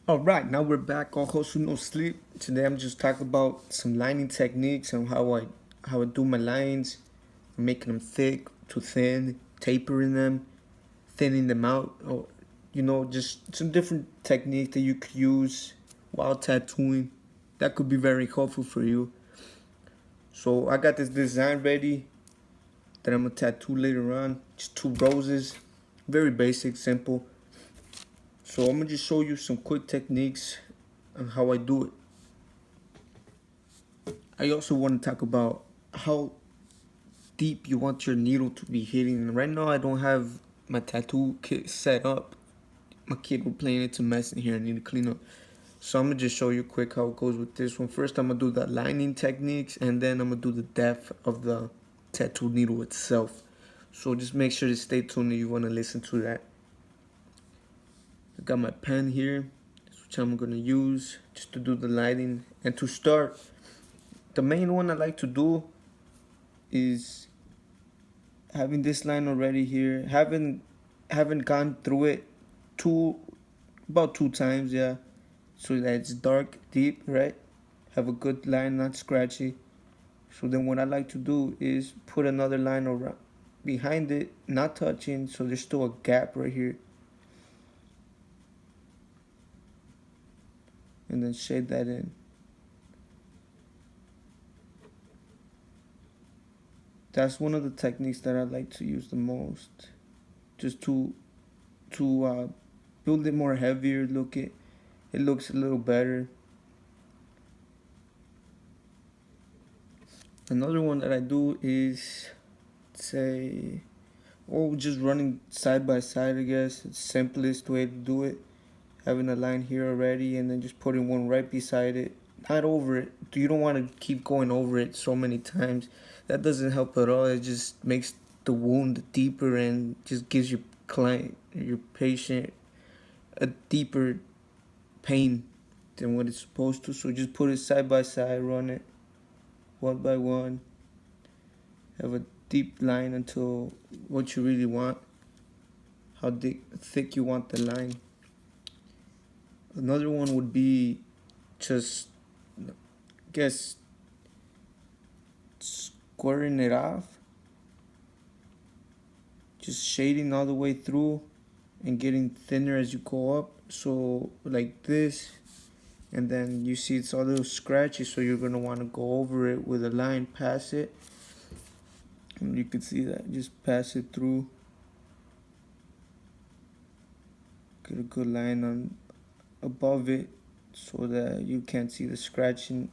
All right, now we're back on Hustle No Sleep. Today I'm just talking about some lining techniques and how I do my lines, making them thick to thin, tapering them, thinning them out, or just some different techniques that you could use while tattooing. That could be very helpful for you. So I got this design ready that I'm gonna tattoo later on. Just two roses, very basic, simple. So I'm gonna just show you some quick techniques on how I do it. I also want to talk about how deep you want your needle to be hitting. Right now, I don't have my tattoo kit set up. My kid were playing it's a mess in here. I need to clean up. So I'm gonna just show you quick how it goes with this one. First, I'm gonna do the lining techniques, and then I'm gonna do the depth of the tattoo needle itself. So just make sure to stay tuned if you want to listen to that. I got my pen here, which I'm gonna use just to do the lighting. And to start, the main one I like to do is having this line already here. Haven't gone through it about two times, yeah. So that it's dark, deep, right? Have a good line, not scratchy. So then what I like to do is put another line around behind it, not touching, so there's still a gap right here. And then shade that in. That's one of the techniques that I like to use the most, just to build it more heavier. It looks a little better. Another one that I do is say, just running side by side. I guess it's the simplest way to do it. Having a line here already, and then just putting one right beside it, not over it. You don't want to keep going over it so many times. That doesn't help at all. It just makes the wound deeper and just gives your client, your patient, a deeper pain than what it's supposed to. So just put it side by side, run it one by one. Have a deep line until what you really want, how thick you want the line. Another one would be just, I guess, squaring it off, just shading all the way through and getting thinner as you go up. So like this, and then you see it's a little scratchy, so you're gonna want to go over it with a line, pass it, and you can see that, just pass it through, get a good line on above it so that you can't see the scratching.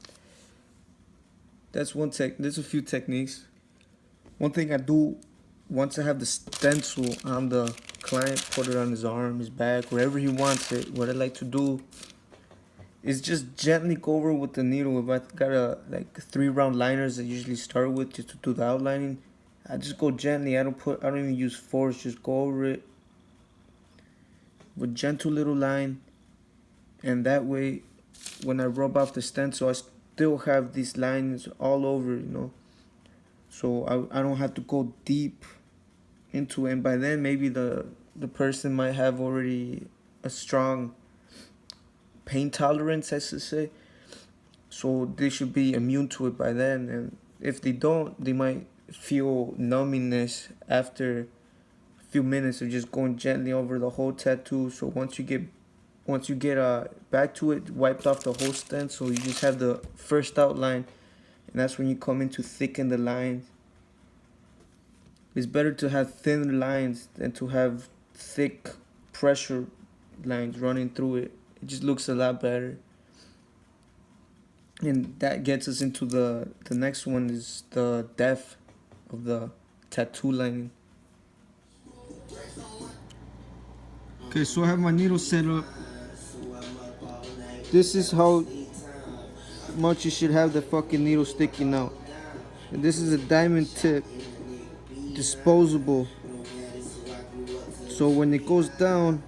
That's one there's a few techniques. One thing I do, once I have the stencil on the client, put it on his arm, his back, wherever he wants it, what I like to do is just gently go over with the needle. If I got like 3 round liners I usually start with just to do the outlining, I just go gently. I don't even use force, just go over it with gentle little line. And that way, when I rub off the stencil, I still have these lines all over. So I don't have to go deep into it. And by then, maybe the person might have already a strong pain tolerance, I should say. So they should be immune to it by then. And if they don't, they might feel numbiness after a few minutes of just going gently over the whole tattoo. So once you get back to it, wiped off the whole stencil, you just have the first outline, and that's when you come in to thicken the lines. It's better to have thin lines than to have thick pressure lines running through it. It just looks a lot better. And that gets us into the next one, is the depth of the tattoo lining. Okay, so I have my needle set up. This is how much you should have the fucking needle sticking out. And this is a diamond tip, disposable. So when it goes down,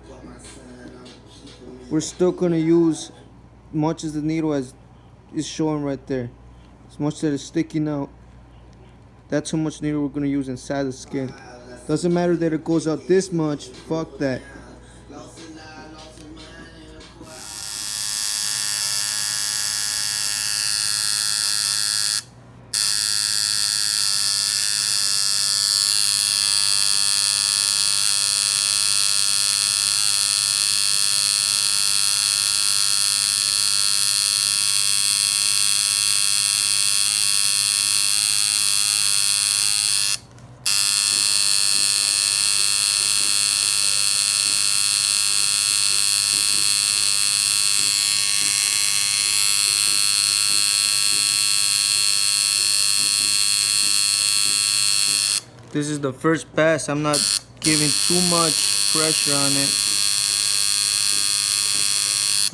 we're still gonna use much as the needle as is showing right there. As much that is sticking out, that's how much needle we're gonna use inside the skin. Doesn't matter that it goes out this much, fuck that. This is the first pass. I'm not giving too much pressure on it.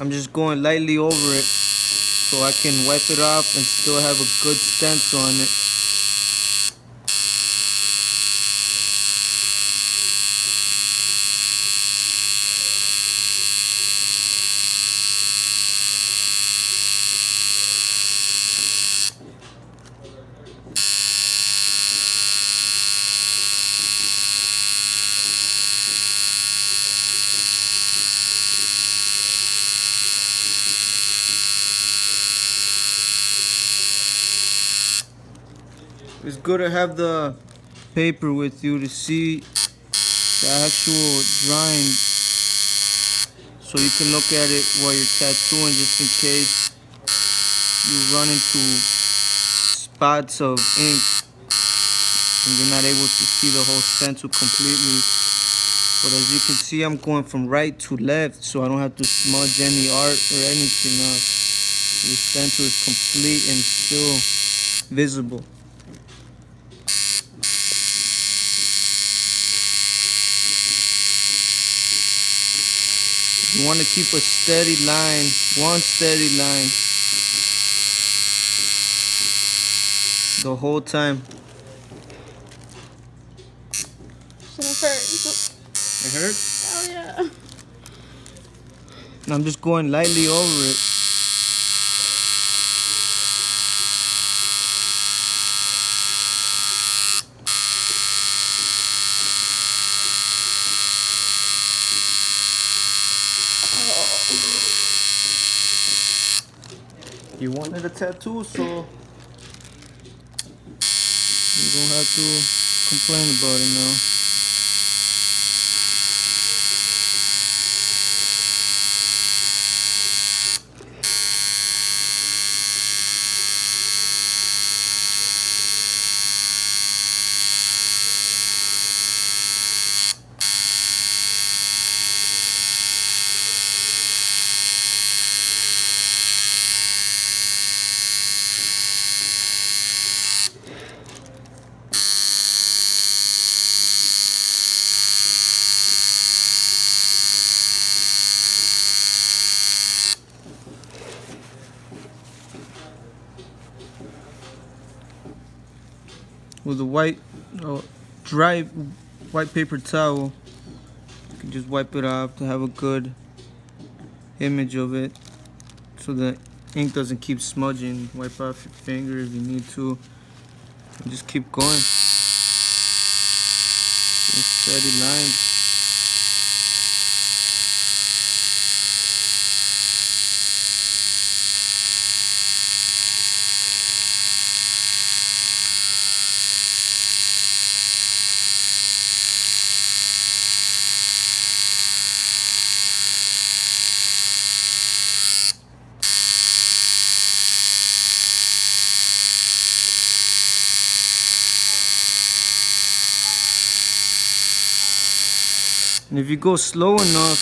I'm just going lightly over it so I can wipe it off and still have a good stencil on it. It's good to have the paper with you to see the actual drawing so you can look at it while you're tattooing, just in case you run into spots of ink and you're not able to see the whole stencil completely. But as you can see, I'm going from right to left so I don't have to smudge any art or anything else. The stencil is complete and still visible. You want to keep a steady line, one steady line, the whole time. Should have hurt. It hurt? Oh yeah. And I'm just going lightly over it. You wanted a tattoo, so you don't have to complain about it now. With a white, dry white paper towel, you can just wipe it off to have a good image of it, so the ink doesn't keep smudging. Wipe off your finger if you need to, and just keep going. Steady lines. And if you go slow enough,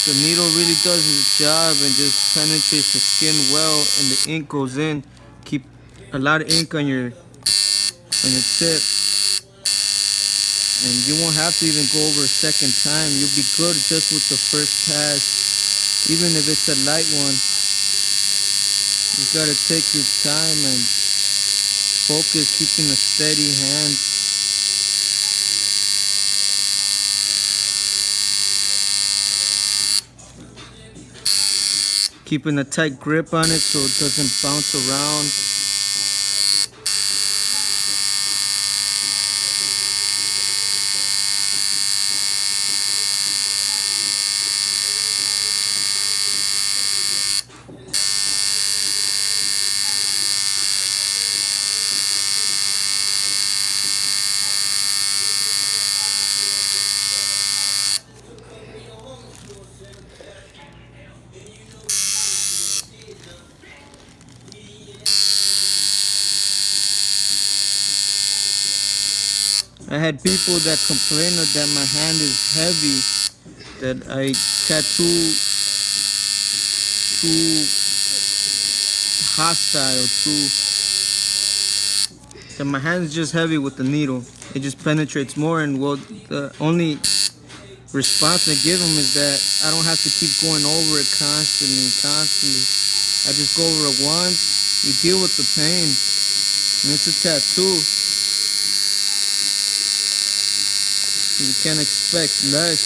the needle really does its job and just penetrates the skin well, and the ink goes in. Keep a lot of ink on your tip, and you won't have to even go over a second time. You'll be good just with the first pass, even if it's a light one. You gotta take your time and focus, keeping a steady hand. Keeping a tight grip on it so it doesn't bounce around. I had people that complain that my hand is heavy, that I tattoo too hostile, that my hand's just heavy with the needle. it just penetrates more. And well, the only response I give them is that I don't have to keep going over it constantly. I just go over it once. You deal with the pain. And it's a tattoo. You can't expect less.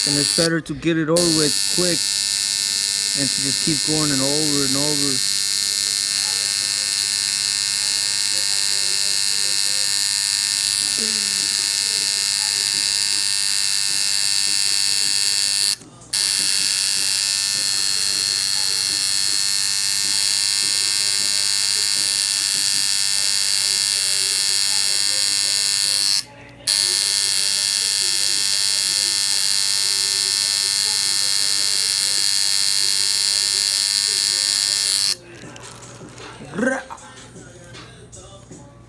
And it's better to get it over with quick and to just keep going and over and over.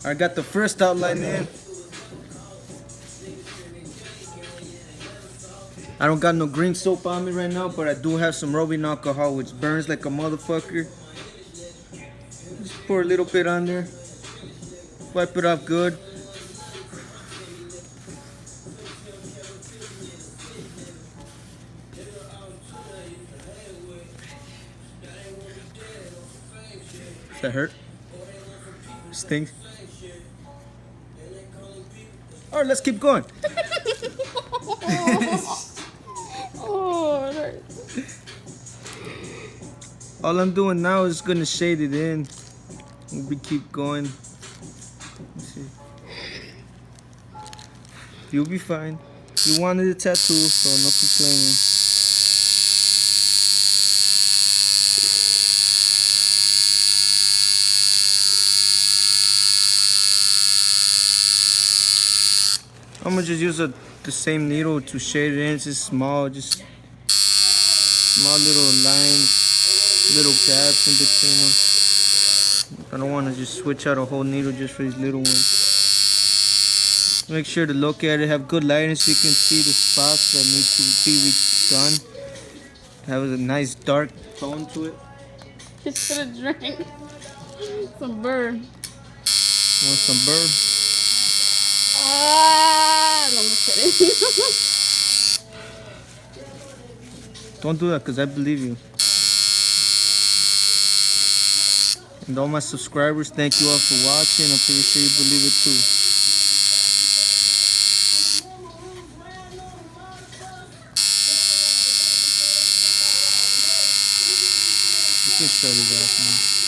I got the first outline in. I don't got no green soap on me right now, but I do have some rubbing alcohol, which burns like a motherfucker. Just pour a little bit on there. Wipe it off good. Does that hurt? Stings? Alright, let's keep going. Oh, it hurts. All I'm doing now is gonna shade it in. We keep going. Let's see. You'll be fine. You wanted a tattoo, so no complaining. I'm gonna just use the same needle to shade it in. It's just small little lines, little gaps in between them. I don't want to just switch out a whole needle just for these little ones. Make sure to look at it, have good lighting so you can see the spots that need to be redone. Have a nice dark tone to it. Just for a drink. Some burr. Want some burr? Ah, no, I'm just kidding. Don't do that because I believe you. And all my subscribers, thank you all for watching. I'm pretty sure you believe it too. You can shut it off now.